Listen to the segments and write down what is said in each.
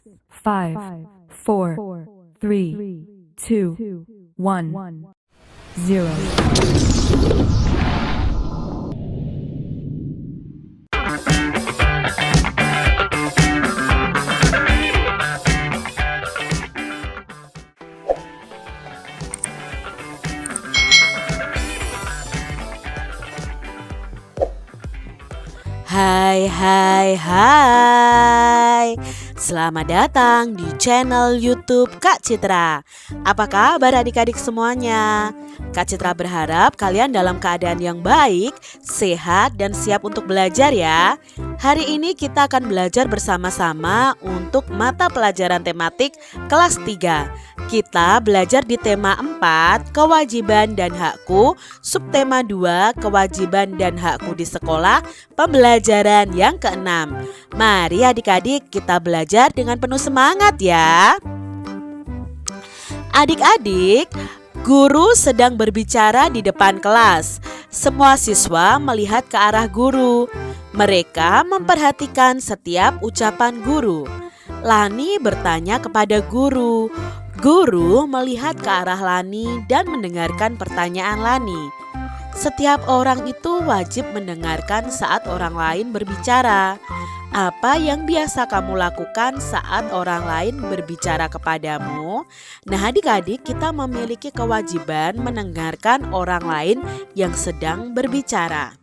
5, 4, 3, 2, 1, 0. Hai. Selamat datang di channel YouTube Kak Citra. Apa kabar adik-adik semuanya? Kak Citra berharap kalian dalam keadaan yang baik, sehat, dan siap untuk belajar ya. Hari ini kita akan belajar bersama-sama untuk mata pelajaran tematik kelas 3. Kita belajar di tema 4, kewajiban dan hakku, subtema 2, kewajiban dan hakku di sekolah, pembelajaran yang ke-6. Mari adik-adik kita belajar dengan penuh semangat ya. Adik-adik, guru sedang berbicara di depan kelas. Semua siswa melihat ke arah guru. Mereka memperhatikan setiap ucapan guru. Lani bertanya kepada guru. Guru melihat ke arah Lani dan mendengarkan pertanyaan Lani. Setiap orang itu wajib mendengarkan saat orang lain berbicara. Apa yang biasa kamu lakukan saat orang lain berbicara kepadamu? Nah, adik-adik, kita memiliki kewajiban mendengarkan orang lain yang sedang berbicara.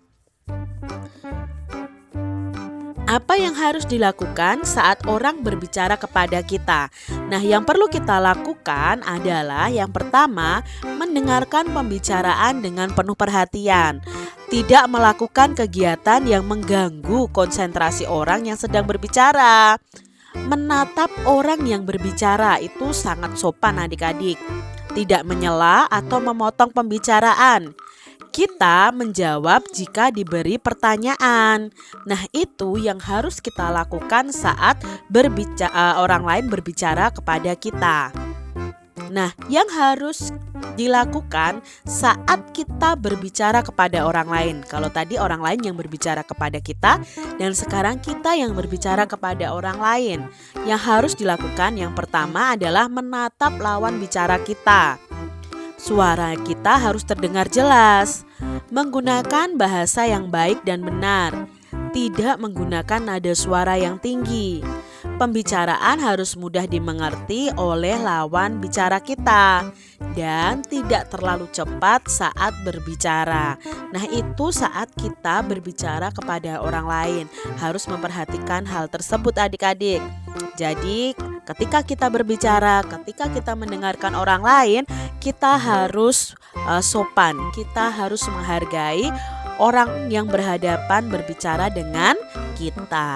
Apa yang harus dilakukan saat orang berbicara kepada kita? Nah, yang perlu kita lakukan adalah yang pertama, mendengarkan pembicaraan dengan penuh perhatian. Tidak melakukan kegiatan yang mengganggu konsentrasi orang yang sedang berbicara. Menatap orang yang berbicara itu sangat sopan adik-adik. Tidak menyela atau memotong pembicaraan. Kita menjawab jika diberi pertanyaan. Nah, itu yang harus kita lakukan saat orang lain berbicara kepada kita. Nah, yang harus dilakukan saat kita berbicara kepada orang lain. Kalau tadi orang lain yang berbicara kepada kita, dan sekarang kita yang berbicara kepada orang lain. Yang harus dilakukan yang pertama adalah menatap lawan bicara kita. Suara kita harus terdengar jelas, menggunakan bahasa yang baik dan benar, tidak menggunakan nada suara yang tinggi. Pembicaraan harus mudah dimengerti oleh lawan bicara kita dan tidak terlalu cepat saat berbicara. Nah, itu saat kita berbicara kepada orang lain. Harus memperhatikan hal tersebut adik-adik. Jadi, ketika kita berbicara, ketika kita mendengarkan orang lain, kita harus sopan. Kita harus menghargai orang yang berhadapan berbicara dengan kita.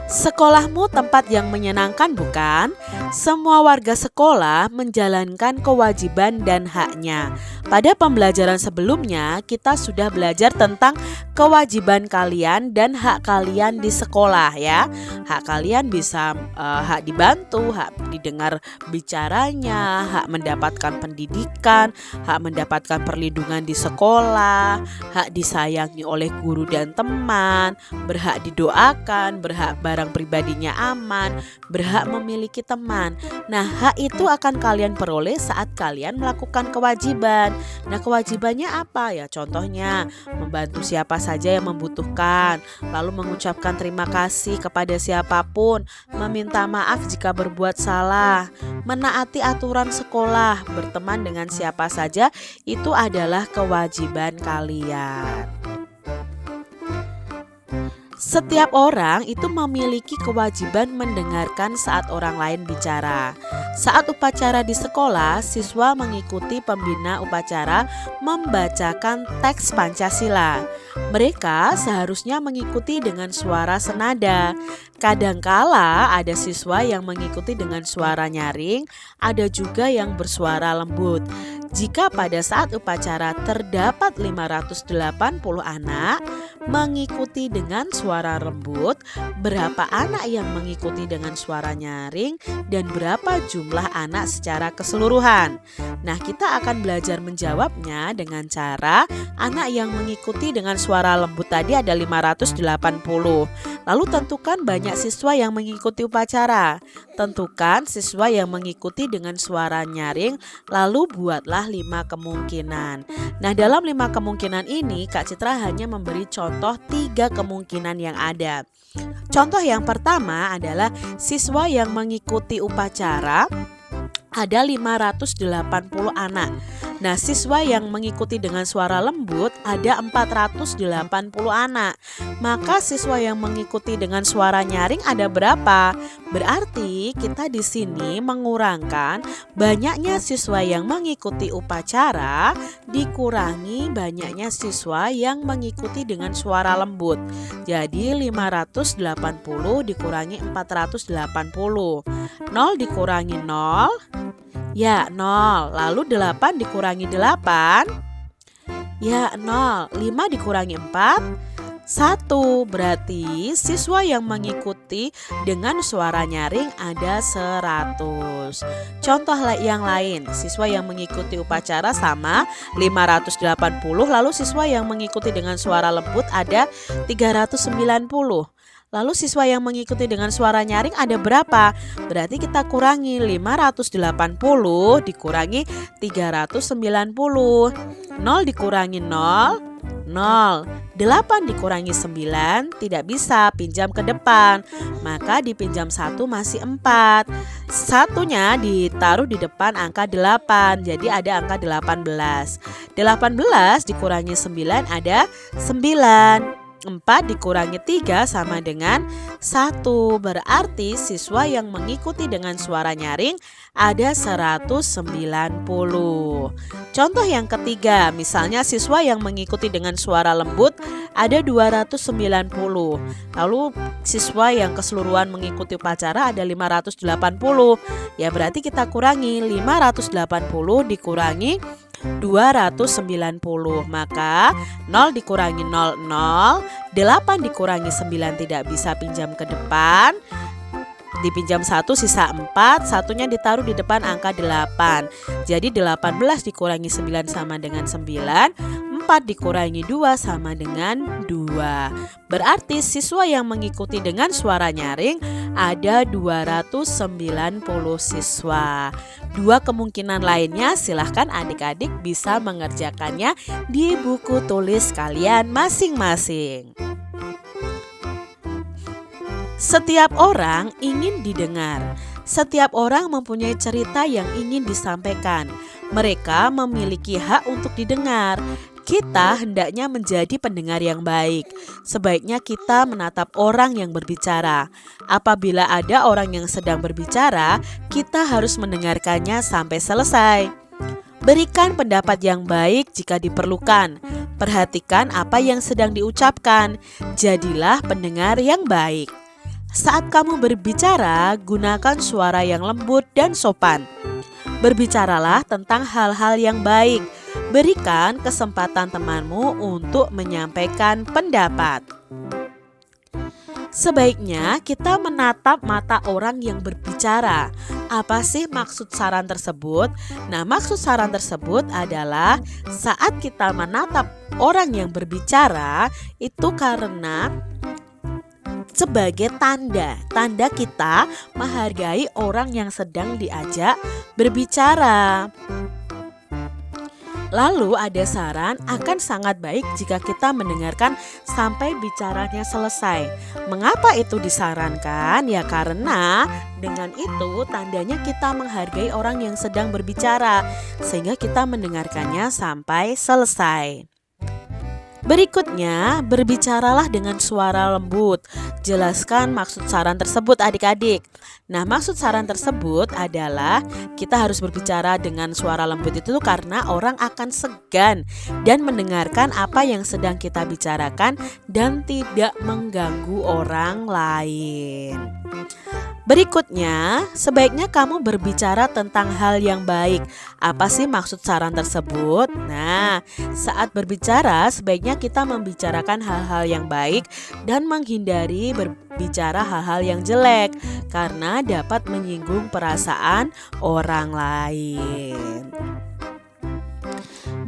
Sekolahmu tempat yang menyenangkan, bukan? Semua warga sekolah menjalankan kewajiban dan haknya. Pada pembelajaran sebelumnya, kita sudah belajar tentang kewajiban kalian dan hak kalian di sekolah ya. Hak kalian bisa hak dibantu, hak didengar bicaranya, hak mendapatkan pendidikan, hak mendapatkan perlindungan di sekolah, hak disayangi oleh guru dan teman, berhak didoakan, berhak barang pribadinya aman, berhak memiliki teman. Nah, hak itu akan kalian peroleh saat kalian melakukan kewajiban. Nah, kewajibannya apa ya? Contohnya, membantu siapa saja yang membutuhkan, lalu mengucapkan terima kasih kepada siapapun, meminta maaf jika berbuat salah, menaati aturan sekolah, berteman dengan siapa saja, itu adalah kewajiban kalian. Setiap orang itu memiliki kewajiban mendengarkan saat orang lain bicara. Saat upacara di sekolah, siswa mengikuti pembina upacara membacakan teks Pancasila. Mereka seharusnya mengikuti dengan suara senada. Kadangkala ada siswa yang mengikuti dengan suara nyaring, ada juga yang bersuara lembut. Jika pada saat upacara terdapat 580 anak mengikuti dengan suara lembut, berapa anak yang mengikuti dengan suara nyaring, dan berapa jumlah anak secara keseluruhan? Nah, kita akan belajar menjawabnya dengan cara anak yang mengikuti dengan suara lembut tadi ada 580. Lalu tentukan banyak siswa yang mengikuti upacara. Tentukan siswa yang mengikuti dengan suara nyaring, lalu buatlah 5 kemungkinan. Nah, dalam 5 kemungkinan ini Kak Citra hanya memberi contoh 3 kemungkinan yang ada. Contoh yang pertama adalah siswa yang mengikuti upacara ada 580 anak. Nah, siswa yang mengikuti dengan suara lembut ada 480 anak. Maka siswa yang mengikuti dengan suara nyaring ada berapa? Berarti kita di sini mengurangkan banyaknya siswa yang mengikuti upacara dikurangi banyaknya siswa yang mengikuti dengan suara lembut. Jadi 580 dikurangi 480. 0 dikurangi 0. Ya, 0. Lalu 8 dikurangi 8. Ya, 0. 5 dikurangi 4. 1. Berarti siswa yang mengikuti dengan suara nyaring ada 100. Contoh yang lain, siswa yang mengikuti upacara sama 580. Lalu siswa yang mengikuti dengan suara lembut ada 390. Lalu siswa yang mengikuti dengan suara nyaring ada berapa? Berarti kita kurangi 580 dikurangi 390. 0 dikurangi 0, 0. 8 dikurangi 9 tidak bisa, pinjam ke depan. Maka dipinjam 1 masih 4. Satunya ditaruh di depan angka 8. Jadi ada angka 18. 18 dikurangi 9 ada 9. 4 dikurangi 3 sama dengan 1. Berarti siswa yang mengikuti dengan suara nyaring ada 190. Contoh yang ketiga, misalnya siswa yang mengikuti dengan suara lembut ada 290. Lalu siswa yang keseluruhan mengikuti upacara ada 580. Ya, berarti kita kurangi 580 dikurangi 290. Maka 0 dikurangi 0, 0. 8 dikurangi 9 tidak bisa, pinjam ke depan. Dipinjam 1 sisa 4. Satunya ditaruh di depan angka 8. Jadi 18 dikurangi 9 sama dengan 9. 4 dikurangi 2 sama dengan 2. Berarti siswa yang mengikuti dengan suara nyaring ada 290 siswa. 2 kemungkinan lainnya silahkan adik-adik bisa mengerjakannya di buku tulis kalian masing-masing. Setiap orang ingin didengar. Setiap orang mempunyai cerita yang ingin disampaikan. Mereka memiliki hak untuk didengar. Kita hendaknya menjadi pendengar yang baik. Sebaiknya kita menatap orang yang berbicara. Apabila ada orang yang sedang berbicara, kita harus mendengarkannya sampai selesai. Berikan pendapat yang baik jika diperlukan. Perhatikan apa yang sedang diucapkan. Jadilah pendengar yang baik. Saat kamu berbicara, gunakan suara yang lembut dan sopan. Berbicaralah tentang hal-hal yang baik. Berikan kesempatan temanmu untuk menyampaikan pendapat. Sebaiknya kita menatap mata orang yang berbicara. Apa sih maksud saran tersebut? Nah, maksud saran tersebut adalah saat kita menatap orang yang berbicara itu karena sebagai tanda kita menghargai orang yang sedang diajak berbicara. Lalu ada saran, akan sangat baik jika kita mendengarkan sampai bicaranya selesai. Mengapa itu disarankan? Ya karena dengan itu tandanya kita menghargai orang yang sedang berbicara, sehingga kita mendengarkannya sampai selesai. Berikutnya, berbicaralah dengan suara lembut. Jelaskan maksud saran tersebut adik-adik. Nah, maksud saran tersebut adalah kita harus berbicara dengan suara lembut itu karena orang akan segan dan mendengarkan apa yang sedang kita bicarakan dan tidak mengganggu orang lain. Berikutnya, sebaiknya kamu berbicara tentang hal yang baik. Apa sih maksud saran tersebut? Nah, saat berbicara sebaiknya kita membicarakan hal-hal yang baik dan menghindari berbicara hal-hal yang jelek karena dapat menyinggung perasaan orang lain.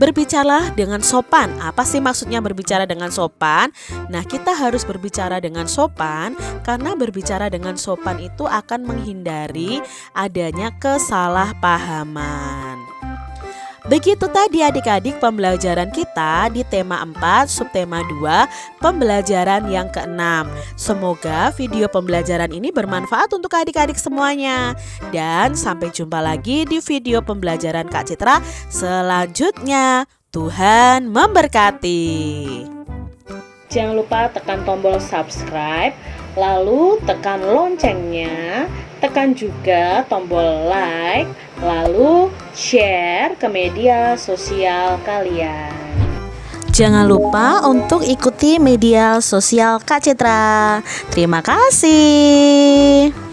Berbicaralah dengan sopan. Apa sih maksudnya berbicara dengan sopan? Nah, kita harus berbicara dengan sopan karena berbicara dengan sopan itu akan menghindari adanya kesalahpahaman. Begitu tadi adik-adik pembelajaran kita di tema 4 subtema 2 pembelajaran yang ke-6. Semoga video pembelajaran ini bermanfaat untuk adik-adik semuanya. Dan sampai jumpa lagi di video pembelajaran Kak Citra selanjutnya. Tuhan memberkati. Jangan lupa tekan tombol subscribe, lalu tekan loncengnya, tekan juga tombol like, lalu share ke media sosial kalian. Jangan lupa untuk ikuti media sosial Kak Citra. Terima kasih.